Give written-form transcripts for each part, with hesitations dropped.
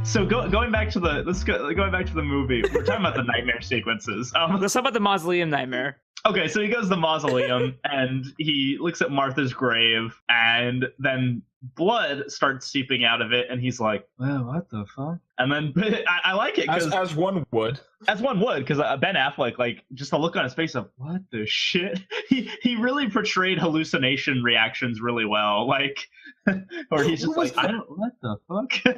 So going back to going back to the movie. We're talking about the nightmare sequences. Let's talk about the mausoleum nightmare. Okay, so he goes to the mausoleum and he looks at Martha's grave, and then blood starts seeping out of it, and he's like, "Well, what the fuck?" And then I like it because as one would, because Ben Affleck, like, just the look on his face of what the shit. He really portrayed hallucination reactions really well, like, or he's just like, I don't, what the fuck.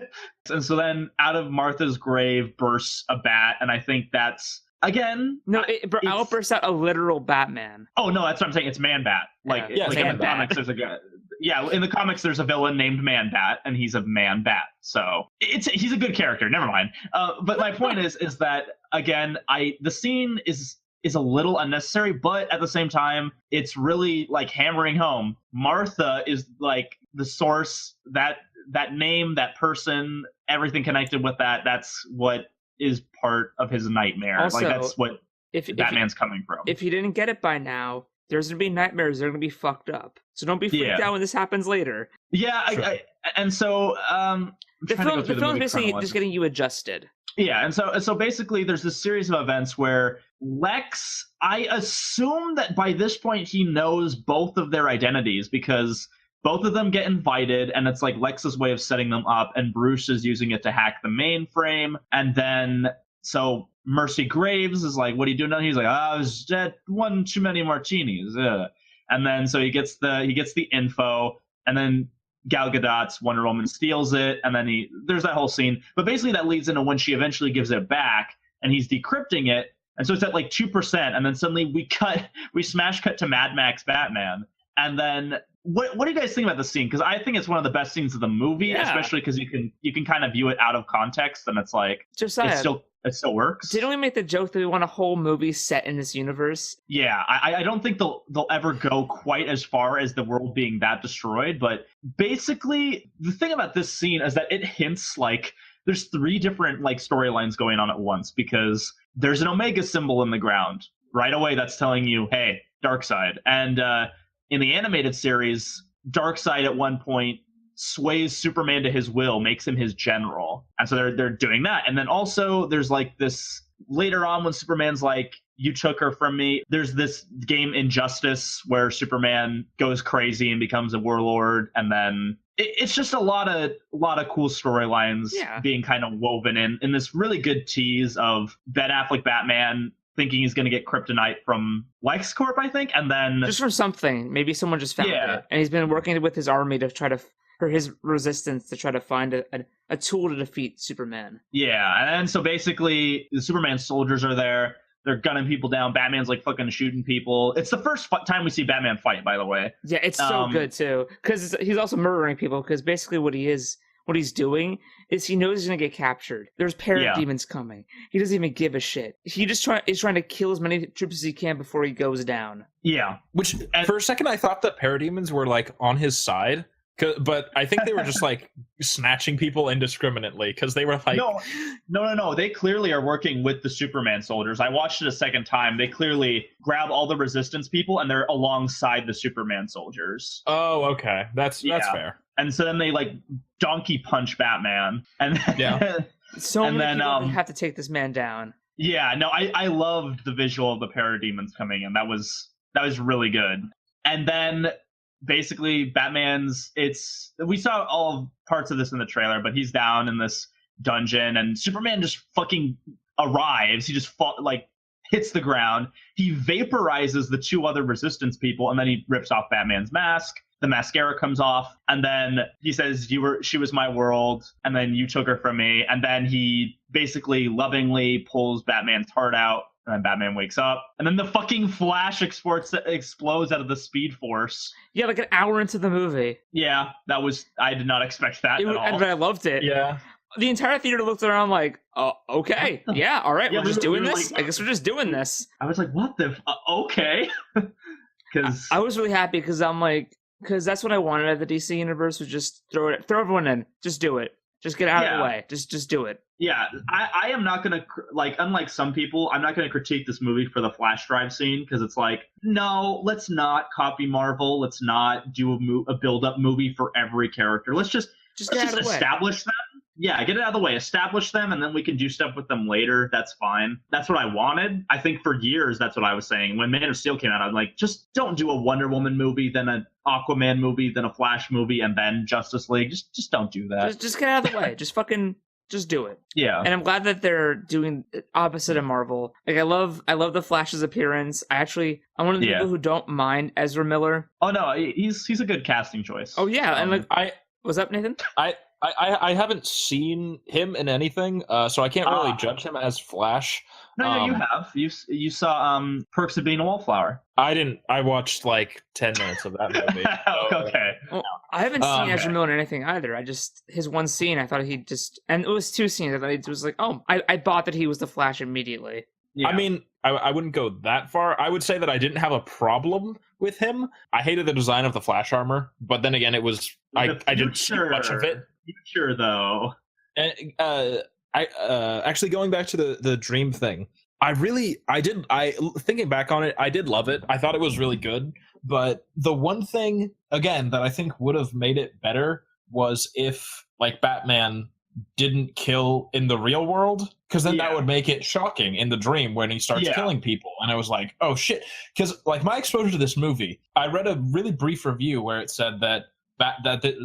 And so then out of Martha's grave bursts a bat, and I think that's. Again, no, out bursts out a literal Batman. Oh no, that's what I'm saying. It's Man-Bat. Like, yeah, like in the comics, there's in the comics there's a villain named Man-Bat, and he's a Man-Bat. So he's a good character. Never mind. But my point is that again, the scene is a little unnecessary, but at the same time, it's really like hammering home. Martha is like the source. That name, that person, everything connected with that. That's what is part of his nightmare. Also, like that's what Batman's coming from. If you didn't get it by now, there's gonna be nightmares. They're gonna be fucked up. So don't be freaked out when this happens later. Yeah, sure. And so the film is basically just getting you adjusted. Yeah, and so basically there's this series of events where Lex, I assume that by this point he knows both of their identities because both of them get invited, and it's like Lex's way of setting them up, and Bruce is using it to hack the mainframe. And then, so Mercy Graves is like, what are you doing now? He's like, I was dead, one too many martinis. And then, so he gets the info, and then Gal Gadot's Wonder Woman steals it, and then there's that whole scene. But basically that leads into when she eventually gives it back, and he's decrypting it, and so it's at like 2%, and then suddenly we smash cut to Mad Max Batman. And then what do you guys think about this scene? Because I think it's one of the best scenes of the movie, especially because you can kind of view it out of context, and it's like it still works. Didn't we make the joke that we want a whole movie set in this universe? Yeah, I don't think they'll ever go quite as far as the world being that destroyed. But basically, the thing about this scene is that it hints like there's 3 different like storylines going on at once, because there's an Omega symbol in the ground right away that's telling you, hey, Darkseid. And in the animated series, Darkseid at one point sways Superman to his will, makes him his general. And so they're doing that. And then also there's like this later on when Superman's like, you took her from me. There's this game Injustice where Superman goes crazy and becomes a warlord. And then it's just a lot of cool storylines being kind of woven in this really good tease of Ben Affleck Batman thinking he's going to get kryptonite from LexCorp, I think, and then just from something. Maybe someone just found it, and he's been working with his army to try to, for his resistance, to try to find a tool to defeat Superman. Yeah, and so basically, the Superman soldiers are there. They're gunning people down. Batman's like fucking shooting people. It's the first time we see Batman fight, by the way. Yeah, it's so good too, because he's also murdering people. Because basically, what he's doing is he knows he's going to get captured. There's parademons coming. He doesn't even give a shit. He just is trying to kill as many troops as he can before he goes down. Yeah. Which, for a second, I thought that parademons were, like, on his side. But I think they were just, like, snatching people indiscriminately. Because they were like... No. They clearly are working with the Superman soldiers. I watched it a second time. They clearly grab all the Resistance people, and they're alongside the Superman soldiers. Oh, okay. That's fair. And so then they like donkey punch Batman, and so many people have to take this man down. Yeah, no, I loved the visual of the parademons coming in. That was really good. And then basically we saw all parts of this in the trailer, but he's down in this dungeon, and Superman just fucking arrives. He just hits the ground. He vaporizes the 2 other Resistance people, and then he rips off Batman's mask. The mascara comes off, and then he says, she was my world, and then you took her from me. And then he basically lovingly pulls Batman's heart out, and then Batman wakes up. And then the fucking Flash explodes out of the Speed Force. Yeah, like an hour into the movie. Yeah, I did not expect that at all. But I loved it. Yeah. The entire theater looked around like, oh, okay. Yeah, all right, we're just doing this? I guess we're just doing this. I was like, what the... okay. Because I was really happy because I'm like... Because that's what I wanted at the DC universe, was just throw everyone in. Just do it. Just get out of the way. Just do it. Yeah, I am not going to, like, unlike some people, I'm not going to critique this movie for the flash drive scene, because it's like, no, let's not copy Marvel. Let's not do a build-up movie for every character. Let's just establish them. Yeah, get it out of the way, establish them, and then we can do stuff with them later. That's fine. That's what I wanted. I think for years that's what I was saying. When Man of Steel came out, I'm like, just don't do a Wonder Woman movie, then an Aquaman movie, then a Flash movie, and then Justice League. Just don't do that. Just get out of the way. Just do it. Yeah. And I'm glad that they're doing opposite of Marvel. Like I love the Flash's appearance. I'm one of the people who don't mind Ezra Miller. Oh no, he's a good casting choice. Oh yeah, and like what's up, Nathan? I haven't seen him in anything, so I can't really judge him as Flash. No, you have. You saw Perks of Being a Wallflower. I didn't. I watched like 10 minutes of that movie. So. Okay. Well, I haven't seen Ezra Miller in anything either. His one scene, I thought and it was 2 scenes. I thought it was like, I bought that he was the Flash immediately. Yeah. I mean, I wouldn't go that far. I would say that I didn't have a problem with him. I hated the design of the Flash armor, but then again, it was I didn't see much of it. Future though. And actually going back to the dream thing, thinking back on it, I did love it. I thought it was really good. But the one thing again that I think would have made it better was if like Batman didn't kill in the real world, because then that would make it shocking in the dream when he starts killing people. And I was like, oh shit. Because like my exposure to this movie, I read a really brief review where it said that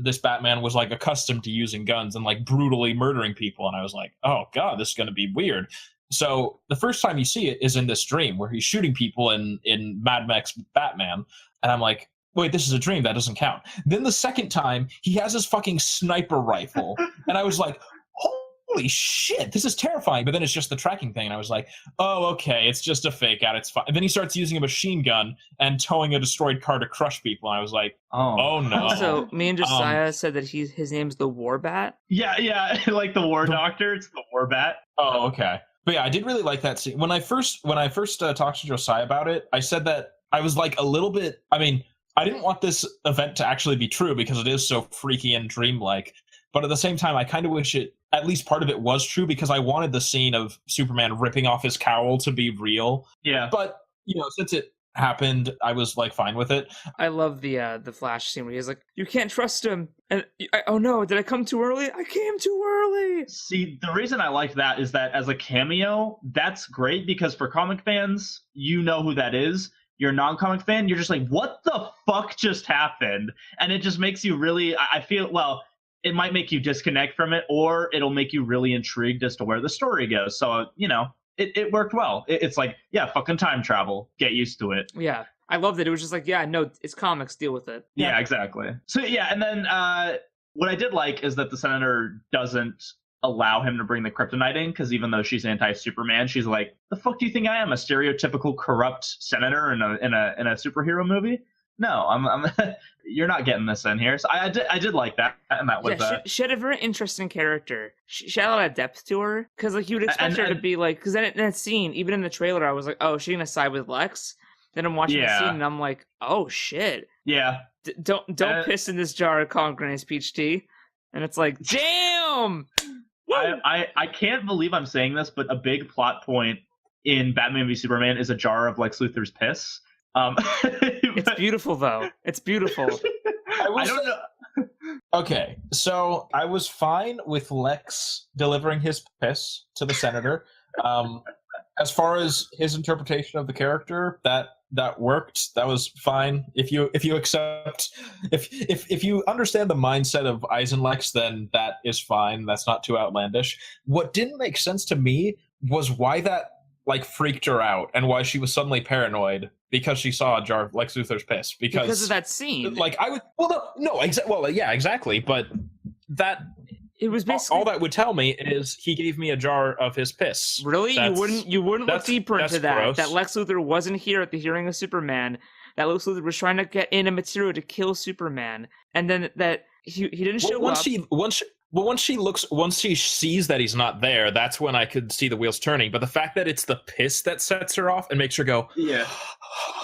this Batman was like accustomed to using guns and like brutally murdering people, and I was like, oh god, this is going to be weird. So the first time you see it is in this dream where he's shooting people in Mad Max Batman, and I'm like, wait, this is a dream, that doesn't count. Then the second time he has his fucking sniper rifle, and I was like, holy shit, this is terrifying. But then it's just the tracking thing, and I was like, oh, okay, it's just a fake out, it's fine. And then he starts using a machine gun and towing a destroyed car to crush people, and I was like, oh no. So me and Josiah said that his name's the War Bat. Yeah, like the War Doctor, it's the War Bat. Oh, okay. But yeah, I did really like that scene. When I first talked to Josiah about it, I said that I was like a little bit, I mean, I didn't want this event to actually be true because it is so freaky and dreamlike. But at the same time, I kind of wish at least part of it was true, because I wanted the scene of Superman ripping off his cowl to be real. Yeah. But, since it happened, I was like fine with it. I love the Flash scene where he's like, you can't trust him. And oh no, did I come too early? I came too early. See, the reason I like that is that as a cameo, that's great, because for comic fans, you know who that is. You're a non-comic fan, you're just like, what the fuck just happened? And it just makes you really, I feel, well, it might make you disconnect from it, or it'll make you really intrigued as to where the story goes. So, it worked well. It's like, yeah, fucking time travel. Get used to it. Yeah. I loved it. It was just like, yeah, no, it's comics, deal with it. Yeah, exactly. So, yeah, and then what I did like is that the Senator doesn't allow him to bring the kryptonite in, because even though she's anti-Superman, she's like, the fuck do you think I am, a stereotypical corrupt senator in a superhero movie? No, I'm you're not getting this in here. So I did like that, and that was she had a very interesting character. She had a lot of depth to her, because like you would expect her to be like, because then in that scene, even in the trailer, I was like, oh, is she gonna side with Lex? Then I'm watching the scene and I'm like, oh shit. Yeah. Don't piss in this jar of corn granny's peach tea. And it's like, damn. I can't believe I'm saying this, but a big plot point in Batman v Superman is a jar of Lex Luthor's piss. It's beautiful, though. It's beautiful. I don't know. Okay, so I was fine with Lex delivering his piss to the senator. As far as his interpretation of the character, that worked. That was fine. If you accept, if you understand the mindset of Eisenlex, then that is fine. That's not too outlandish. What didn't make sense to me was why that like freaked her out, and why she was suddenly paranoid because she saw a jar of Lex Luthor's piss. Because of that scene. Like I would. Yeah, exactly. But that. It was basically all that would tell me is he gave me a jar of his piss. Really? You wouldn't look deeper into that. Gross. That Lex Luthor wasn't here at the hearing of Superman. That Lex Luthor was trying to get in a material to kill Superman, and then that he didn't show up. Once she sees that he's not there, that's when I could see the wheels turning. But the fact that it's the piss that sets her off and makes her go, yeah,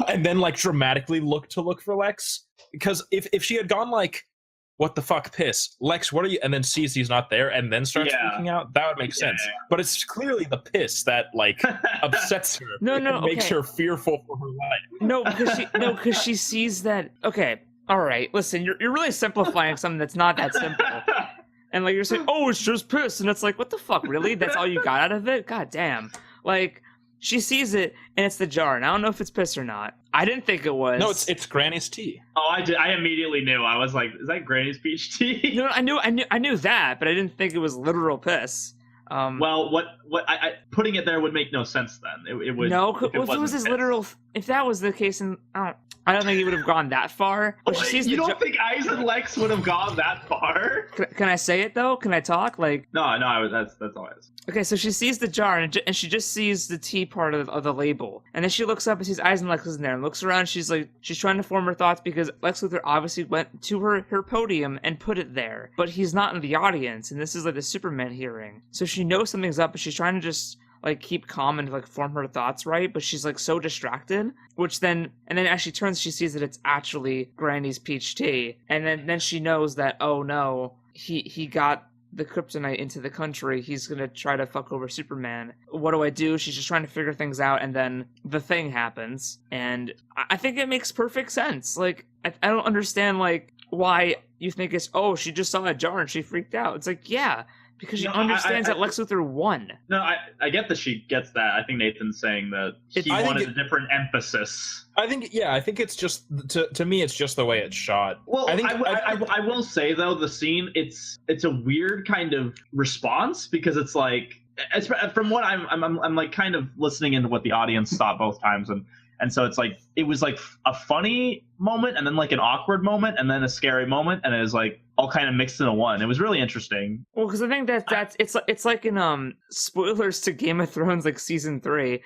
and then like dramatically look for Lex, because if she had gone like, what the fuck, piss, Lex, what are you, and then sees he's not there and then starts freaking out, that would make sense. But it's clearly the piss that like upsets her. Makes her fearful for her life. Because she sees that. Okay, all right, listen, you're really simplifying something that's not that simple. And like you're saying, oh, it's just piss, and it's like, what the fuck, really? That's all you got out of it? God damn. Like, she sees it, and it's the jar, and I don't know if it's piss or not. I didn't think it was. No, it's Granny's tea. Oh, I did. I immediately knew. I was like, is that Granny's peach tea? No, I knew that, but I didn't think it was literal piss. Well, I putting it there would make no sense then. It would. No, if it was his literal, if that was the case, and I don't think he would have gone that far. But you don't think Eisen Lex would have gone that far? Can I say it though? Can I talk? Like no, that's all I was. Okay, so she sees the jar and she just sees the T part of the label, and then she looks up and sees Eisen Lex is in there and looks around. She's like, she's trying to form her thoughts because Lex Luthor obviously went to her podium and put it there, but he's not in the audience, and this is like the Superman hearing. So she knows something's up, but she's trying to just like keep calm and like form her thoughts right, but she's like so distracted, and then as she turns, she sees that it's actually Granny's peach tea, and then she knows that, oh no, he got the kryptonite into the country. He's gonna try to fuck over Superman. What do I do? She's just trying to figure things out, and then the thing happens, and I think it makes perfect sense. Like I don't understand like why you think it's, oh, she just saw a jar and she freaked out. It's like, yeah, because she understands that Lex Luthor won. No, I get that she gets that. I think Nathan's saying that he wanted a different emphasis. I think it's just, to me, it's just the way it's shot. Well, I will say, though, the scene, it's a weird kind of response, because it's like, from what I'm like kind of listening into what the audience thought both times, and so it's like, it was like a funny moment, and then like an awkward moment, and then a scary moment, and it was like all kind of mixed into one. It was really interesting. Well, because I think that's it's like in spoilers to Game of Thrones, like season 3.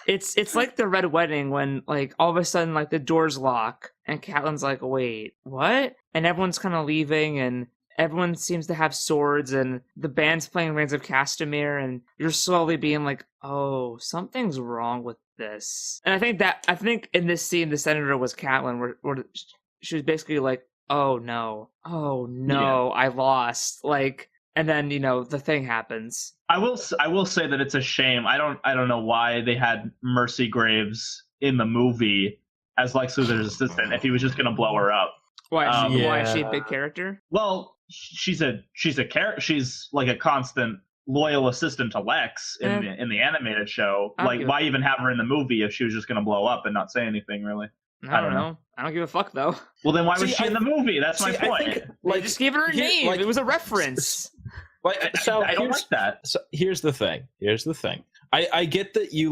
It's like the Red Wedding, when like all of a sudden like the doors lock and Catelyn's like, wait, what? And everyone's kind of leaving, and everyone seems to have swords, and the band's playing Reigns of Castamere, and you're slowly being like, oh, something's wrong with this. And I think in this scene, the senator was Catelyn, where she was basically like, oh no, yeah. I lost. Like, and then, you know, the thing happens. I will say that it's a shame. I don't know why they had Mercy Graves in the movie as Lex Luthor's assistant if he was just going to blow her up. Why is she a big character? Well, she's like a constant loyal assistant to Lex in the animated show. Like, why even have her in the movie if she was just going to blow up and not say anything, really? I don't know. I don't give a fuck, though. Well, then why was she in the movie? That's my point. Like, just gave her a name. Like, it was a reference. Like, so I don't like that. So here's the thing. I get that you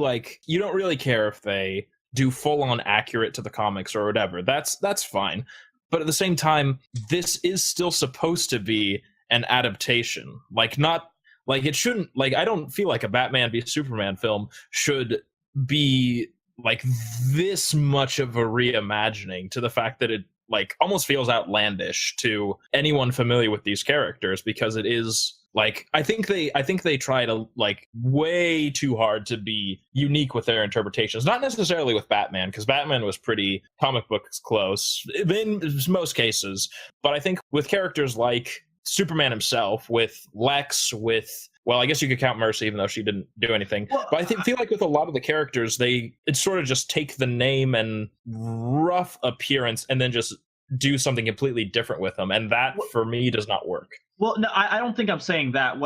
don't really care if they do full on accurate to the comics or whatever. That's fine. But at the same time, this is still supposed to be an adaptation. Like, not like it shouldn't. Like, I don't feel like a Batman v Superman film should be like this much of a reimagining, to the fact that it like almost feels outlandish to anyone familiar with these characters, because it is like, I think they try to like way too hard to be unique with their interpretations. Not necessarily with Batman, because Batman was pretty comic books close in most cases. But I think with characters like Superman himself, with Lex, with, well, I guess you could count Mercy, even though she didn't do anything. Well, but I feel like with a lot of the characters, it's sort of just take the name and rough appearance and then just do something completely different with them. And that, for me, does not work. Well, no, I don't think I'm saying that.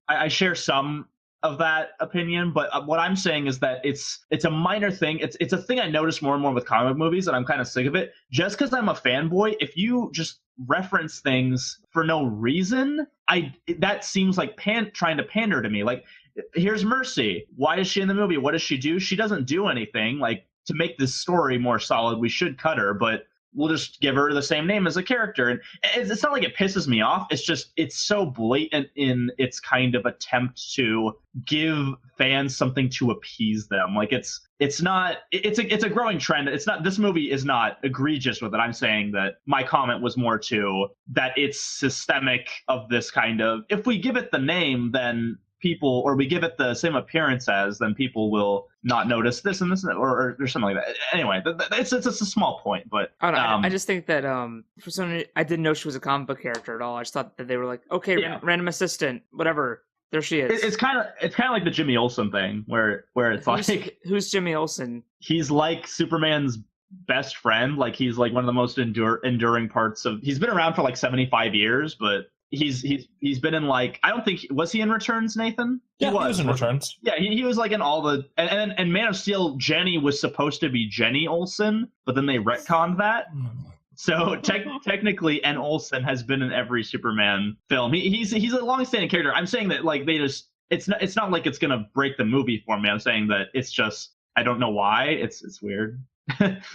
I share some of that opinion, but what I'm saying is that it's a minor thing. It's a thing I notice more and more with comic movies, and I'm kind of sick of it. Just because I'm a fanboy, if you just reference things for no reason, that seems like trying to pander to me. Like, here's Mercy. Why is she in the movie? What does she do? She doesn't do anything. Like, to make this story more solid, we should cut her, but we'll just give her the same name as a character. And it's not like it pisses me off. It's just, it's so blatant in its kind of attempt to give fans something to appease them. Like, it's a growing trend. It's not, this movie is not egregious with it. I'm saying that my comment was more to that it's systemic of this kind of, if we give it the name, then people, or we give it the same appearance as, then people will not notice this and this or something like that. Anyway, it's a small point, but I don't know. I just think that for some reason, I didn't know she was a comic book character at all. I just thought that they were like, okay, yeah, random assistant, whatever. There she is. It's kind of like the Jimmy Olsen thing, where it's who's Jimmy Olsen? He's like Superman's best friend. Like, he's like one of the most enduring parts of. He's been around for like 75 years, but he's been in like I don't think was he in Returns, Nathan? He was in Returns. Yeah, he was like in all the and Man of Steel. Jenny was supposed to be Jenny Olsen, but then they retconned that. So technically, N. Olsen has been in every Superman film. He's a long-standing character. I'm saying that like they just it's not like it's gonna break the movie for me. I'm saying that it's just I don't know why. It's weird.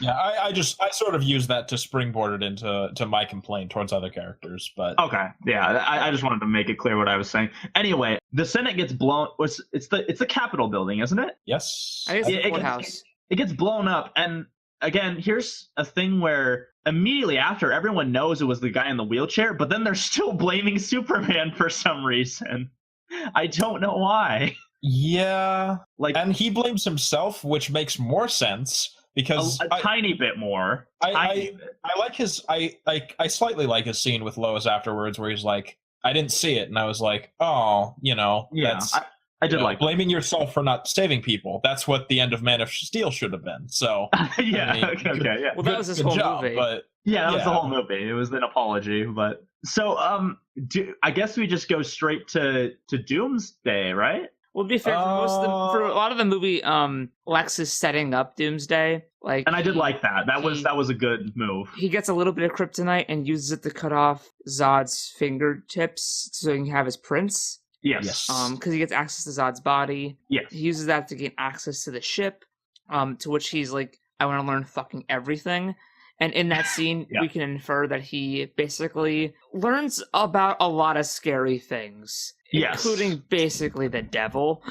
Yeah, I sort of use that to springboard it into my complaint towards other characters, but okay, yeah, I just wanted to make it clear what I was saying. Anyway, the Senate gets blown. It's the Capitol building, isn't it? Yes, I guess the courthouse. It gets blown up, and again, here's a thing where immediately after, everyone knows it was the guy in the wheelchair, but then they're still blaming Superman for some reason. I don't know why. Yeah, like, and he blames himself, which makes more sense. Because a tiny bit more. I like his I slightly like his scene with Lois afterwards where he's like, I didn't see it, and I was like, oh, that's I did like blaming yourself for not saving people. That's what the end of Man of Steel should have been. So yeah, okay, yeah. Well, that was his whole movie. But that was the whole movie. It was an apology, but so I guess we just go straight to Doomsday, right? Well, to be fair, for a lot of the movie, Lex is setting up Doomsday. And I did like that. That was a good move. He gets a little bit of kryptonite and uses it to cut off Zod's fingertips so he can have his prints. Yes. Because he gets access to Zod's body. Yes. He uses that to gain access to the ship. To which he's like, I want to learn fucking everything. And in that scene, we can infer that he basically learns about a lot of scary things. Yes. Including basically the devil.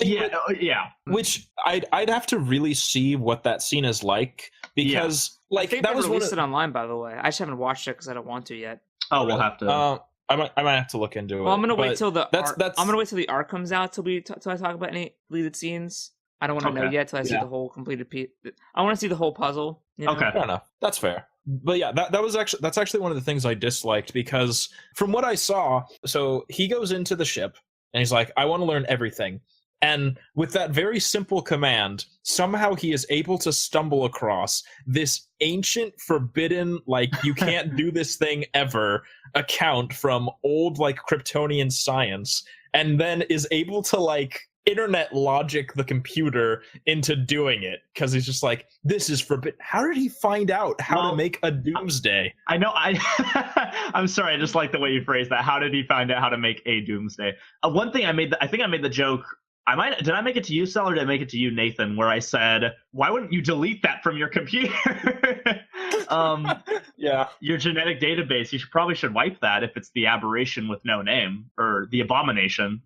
Yeah. Which I'd have to really see what that scene is like because I think that was released it online, by the way. I just haven't watched it because I don't want to yet. Oh, we'll have to. I might have to look into it. Well, I'm gonna wait till the I'm gonna wait till the arc comes out till I talk about any deleted scenes. I don't want to know yet till I see the whole completed piece. I want to see the whole puzzle. Okay, fair enough. That's fair. But yeah, that's actually one of the things I disliked because from what I saw, so he goes into the ship and he's like, I want to learn everything. And with that very simple command, somehow he is able to stumble across this ancient, forbidden, like, you can't do this thing ever account from old, like, Kryptonian science, and then is able to, like, internet logic the computer into doing it because he's just like, this is forbidden. How did he find out how to make a doomsday? I know. I'm sorry. I just like the way you phrased that. How did he find out how to make a doomsday? One thing I think I made the joke. Did I make it to you, Sal, or did I make it to you, Nathan, where I said, why wouldn't you delete that from your computer? Yeah. Your genetic database, you probably should wipe that if it's the aberration with no name, or the abomination,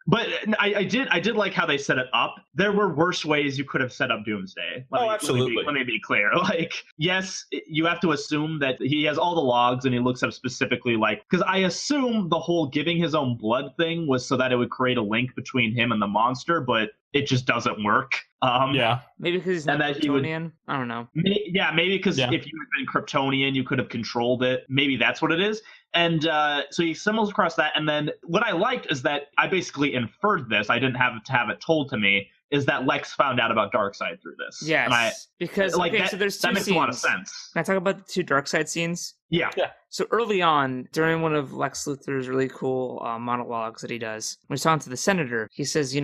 But I did like how they set it up. There were worse ways you could have set up Doomsday. Absolutely. Let me be clear. Like, yes, you have to assume that he has all the logs and he looks up specifically, like, because I assume the whole giving his own blood thing was so that it would create a link between him and the monster, but it just doesn't work. Maybe because he's not Kryptonian. I don't know. Maybe because if you had been Kryptonian, you could have controlled it. Maybe that's what it is. And so he stumbles across that. And then what I liked is that I basically inferred this. I didn't have to have it told to me. Is that Lex found out about Darkseid through this? Yes, because so there's two that makes scenes. A lot of sense. Can I talk about the two Darkseid scenes? Yeah. So early on, during one of Lex Luthor's really cool monologues that he does, when he's talking to the senator, he says,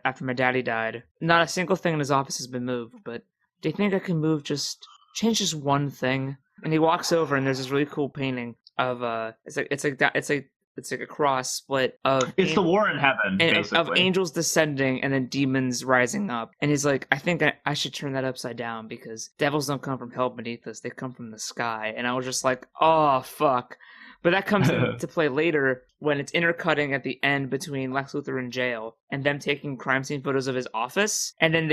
after my daddy died, not a single thing in his office has been moved, but do you think I can change just one thing? And he walks over, and there's this really cool painting of it's like a cross split of the war in heaven, basically. Of angels descending and then demons rising up. And he's like, I think I should turn that upside down because devils don't come from hell beneath us; they come from the sky. And I was just like, oh fuck. But that comes into play later when it's intercutting at the end between Lex Luthor in jail and them taking crime scene photos of his office, and then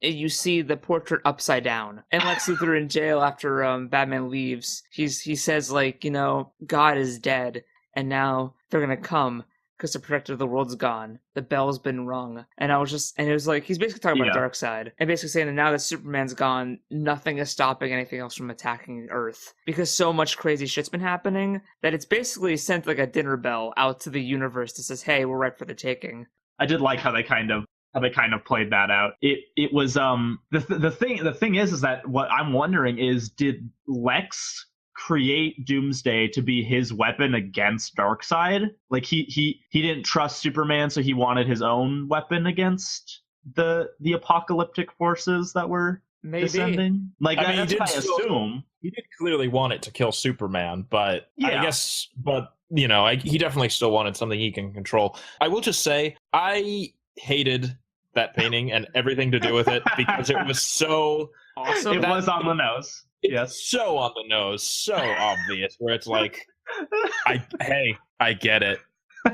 you see the portrait upside down. And Lex Luthor in jail after Batman leaves, he says like, God is dead. And now they're going to come because the protector of the world's gone. The bell's been rung. And it was like, he's basically talking about Darkseid. And basically saying that now that Superman's gone, nothing is stopping anything else from attacking Earth. Because so much crazy shit's been happening that it's basically sent like a dinner bell out to the universe that says, hey, we're right for the taking. I did like how they kind of played that out. It was the thing is that what I'm wondering is, did Lex create Doomsday to be his weapon against Darkseid. Like he didn't trust Superman, so he wanted his own weapon against the apocalyptic forces that were descending. Like I mean, that's what I assume. He did clearly want it to kill Superman, but yeah. I guess, he definitely still wanted something he can control. I will just say, I hated that painting and everything to do with it because it was so awesome. It was on the nose. Yes, so on the nose, so obvious. Where it's like, I get it.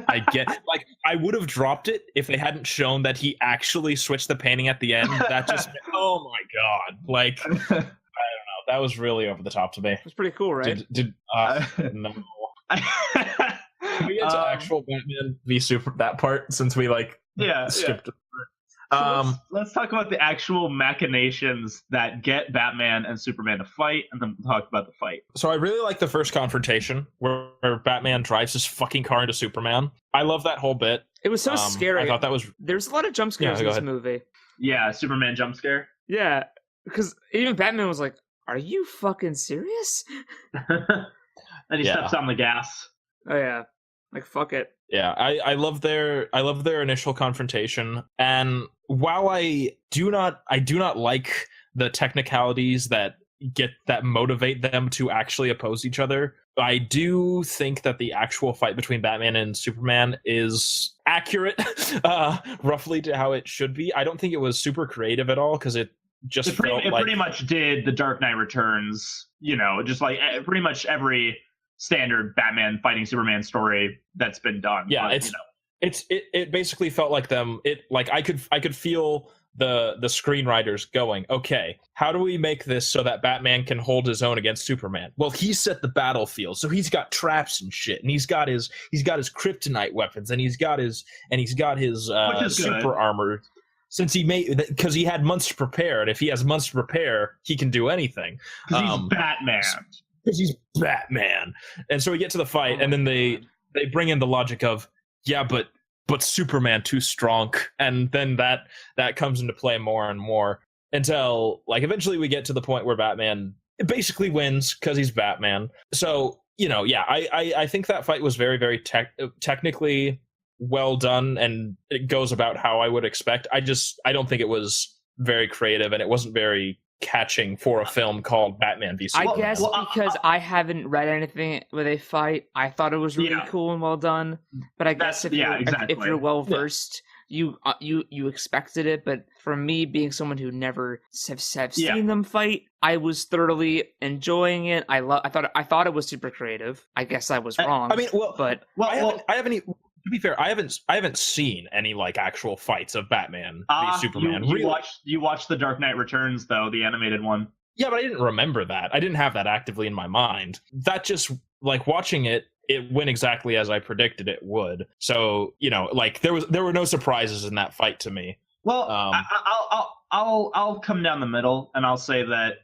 Like, I would have dropped it if they hadn't shown that he actually switched the painting at the end. That just, oh my god! Like, I don't know. That was really over the top to me. It's pretty cool, right? No. Can we get to actual Batman v Super that part since we skipped it? So let's talk about the actual machinations that get Batman and Superman to fight, and then we'll talk about the fight. So I really like the first confrontation where Batman drives his fucking car into Superman. I love that whole bit. It was so scary. I thought that was... There's a lot of jump scares in this movie. Yeah, Superman jump scare. Yeah, because even Batman was like, "Are you fucking serious?" And he steps on the gas. Oh yeah, like fuck it. Yeah, I love their initial confrontation, and while I do not like the technicalities that motivate them to actually oppose each other, I do think that the actual fight between Batman and Superman is accurate, roughly to how it should be. I don't think it was super creative at all because it pretty much did the Dark Knight Returns. Just like pretty much every standard Batman fighting Superman story that's been done. Yeah, but, it basically felt like them. I could feel the screenwriters going, okay, how do we make this so that Batman can hold his own against Superman? Well, he set the battlefield, so he's got traps and shit, and he's got his kryptonite weapons, and he's got his super armor. Since because he had months to prepare, and if he has months to prepare, he can do anything. Because he's Batman. Because he's Batman. And so we get to the fight, and then they bring in the logic of, yeah, but Superman too strong, and then that comes into play more and more until eventually we get to the point where Batman basically wins because he's Batman. So I think that fight was very, very technically well done, and it goes about how I would expect. I don't think it was very creative, and it wasn't very catching for a film called Batman v Superman. I guess because I haven't read anything where they fight, I thought it was really cool and well done. But I guess if you're well versed, you expected it. But for me, being someone who never have seen them fight, I was thoroughly enjoying it. I thought it was super creative. I guess I was wrong. I haven't. To be fair, I haven't seen any actual fights of Batman v Superman. You watched the Dark Knight Returns though, the animated one. Yeah, but I didn't remember that. I didn't have that actively in my mind. That just watching it went exactly as I predicted it would. So there were no surprises in that fight to me. Well, I'll come down the middle and I'll say that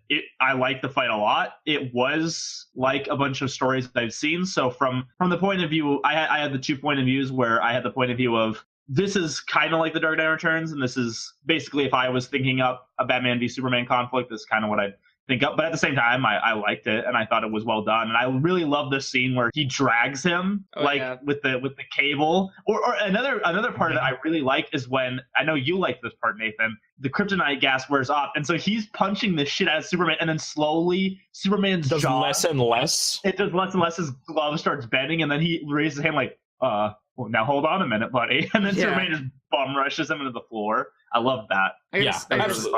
I like the fight a lot. It was like a bunch of stories that I've seen. So from the point of view, I had the 2 point of views where I had the point of view of this is kind of like the Dark Knight Returns, and this is basically if I was thinking up a Batman v Superman conflict, this is kind of what I'd think up. But at the same time, I liked it and I thought it was well done. And I really love this scene where he drags him with the cable. Or another part of it I really like is when, I know you like this part, Nathan, the kryptonite gas wears off, and so he's punching the shit out of Superman, and then slowly Superman's does jaw less and less. It does less and less. His glove starts bending, and then he raises his hand well, now hold on a minute, buddy. And then Superman just bum rushes him into the floor. I love that. I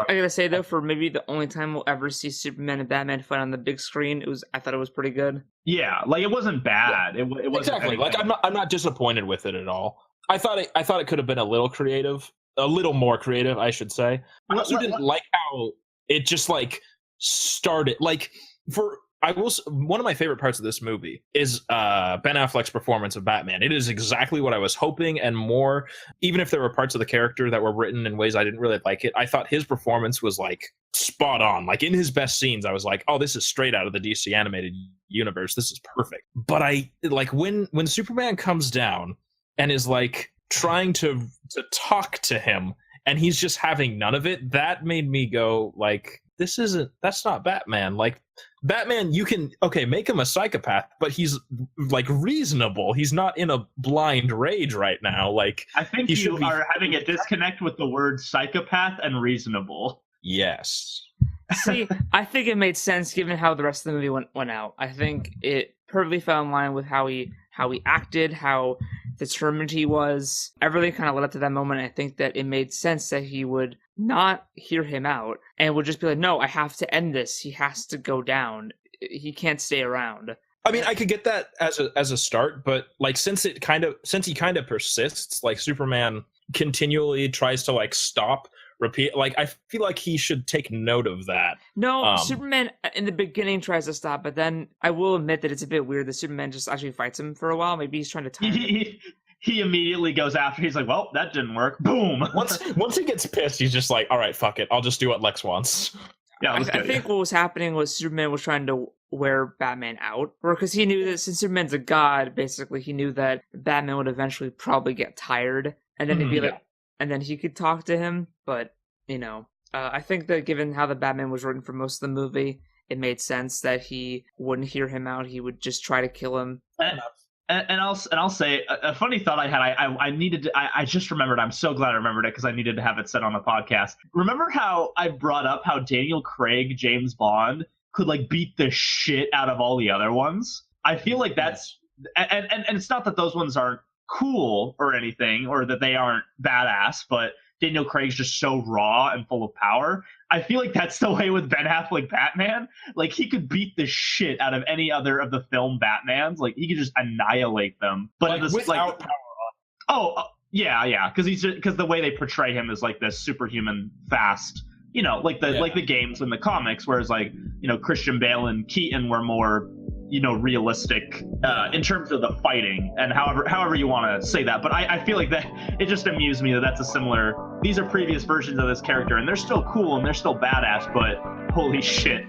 gotta say though, for maybe the only time we'll ever see Superman and Batman fight on the big screen, I thought it was pretty good. Yeah, it wasn't bad. Yeah. It wasn't exactly. I'm not disappointed with it at all. I thought it could have been a little more creative, I should say. I also didn't like how it just started one of my favorite parts of this movie is Ben Affleck's performance of Batman. It is exactly what I was hoping and more. Even if there were parts of the character that were written in ways I didn't really like it, I thought his performance was spot on. In his best scenes, I was like, oh, this is straight out of the DC animated universe. This is perfect. But when Superman comes down and is trying to talk to him and he's just having none of it, that made me go that's not Batman. Like, Batman, you can, okay, make him a psychopath, but he's like reasonable. He's not in a blind rage right now. Like, I think you are having a disconnect with the word psychopath and reasonable. Yes. See, I think it made sense given how the rest of the movie went out. I think it perfectly fell in line with how he acted, how determined he was. Everything kind of led up to that moment. I think that it made sense that he would not hear him out and would just be like, no, I have to end this. He has to go down. He can't stay around. I mean, I could get that as a start, but like since he kind of persists, like Superman continually tries to like stop, repeat, like I feel like he should take note of that. No, Superman in the beginning tries to stop, but then I will admit that it's a bit weird that Superman just actually fights him for a while. Maybe he's trying to time him. He immediately goes after. He's like, well, that didn't work. Boom. Once he gets pissed, he's just like, all right, fuck it. I'll just do what Lex wants. Yeah, I think what was happening was Superman was trying to wear Batman out, or because he knew that since Superman's a god, basically he knew that Batman would eventually probably get tired, and then he'd be like, and then he could talk to him. But I think that given how the Batman was written for most of the movie, it made sense that he wouldn't hear him out. He would just try to kill him. And I'll say a funny thought I had. I needed to, I just remembered. I'm so glad I remembered it because I needed to have it said on the podcast. Remember how I brought up how Daniel Craig, James Bond, could like beat the shit out of all the other ones? I feel like that's and it's not that those ones aren't cool or anything, or that they aren't badass, but Daniel Craig's just so raw and full of power. I feel like that's the way with Ben Affleck Batman. Like, he could beat the shit out of any other of the film Batmans. Like, he could just annihilate them. But like, without power. Oh, yeah, because the way they portray him is like this superhuman fast, like the games in the comics, whereas like Christian Bale and Keaton were more realistic in terms of the fighting, and however you want to say that. But I feel like that it just amused me that that's a similar. These are previous versions of this character, and they're still cool and they're still badass. But holy shit,